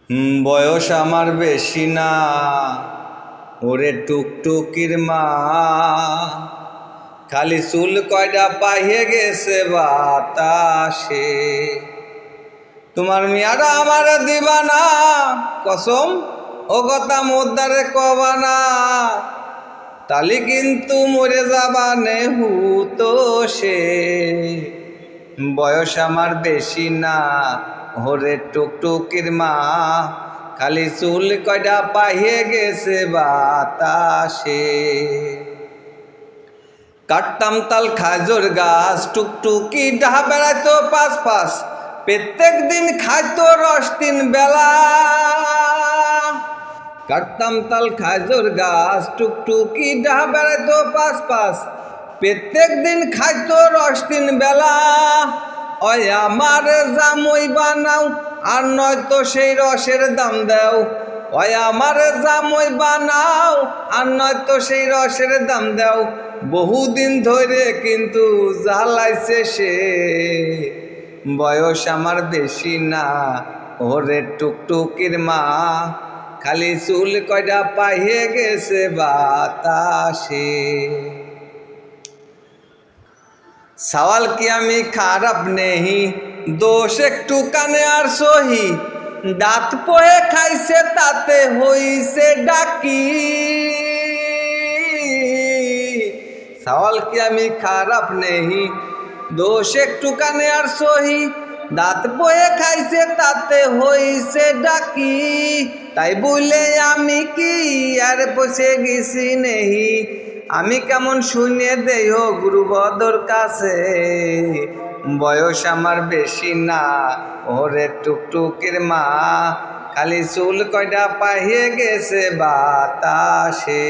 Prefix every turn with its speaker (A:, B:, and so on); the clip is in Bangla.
A: বয়স আমার বেশি না, ওরে টুকটুকির মা, খালি চুল কয়টা পাইয়ে গেছে বাতাসে। তোমার মিয়ারা আমার দিবা না কসম, ও কথা মোদ্দারে কবা না, তালি কিন্তু মরে যাবা নে হুতো সে। বয়স আমার বেশি না, ওরে টুকটুকির মা, খালি চুল কয়টা পাইয়ে গেছে বাতাসে। কাটতাম তাল খাজুর গাছ, টুকটুকি ডাহা বেড়াইতো পাশ পাশ, প্রত্যেক দিন খাইতো রস 3 বেলা। কাটতাম তাল খাজুর গাছ, টুকটুকি ডাহা বেড়াইতো পাশ পাশ, প্রত্যেক দিন খাইতো রস 3 বেলা। ওই আমার জামই বানাও, আর নয়তো সেই রসের দাম দাও। ওই আমার জামই বানাও, আর নয়তো সেই রসের দাম দাও। বহুদিন ধরে কিন্তু জ্বালাইছে সে। বয়স আমার বেশি না, ওরে টুকটুকির মা, খালি চুল কয়টা পাইয়ে গেছে বাতাসে। সওয়াল কি আমি খারাপ নেহি, দোষ একটু কানে আর সহি, দাঁত পোহে খাইছে তাতে হইছে ডাকি। সওয়াল কি আমি খারাপ নেহি, দোষ একটু কানে আর সহি, দাঁত পোহে খাইছে তাতে হইছে ডাকি। তাই বলে আমি কি আর পচে গেছি নেহি, আমি কেমন শুনে দেও গুরুবদর কাছে। বয়স আমার বেশি না, ওরে টুকটুকির মা, খালি চুল কয়টা পাইয়ে গেছে বাতাসে।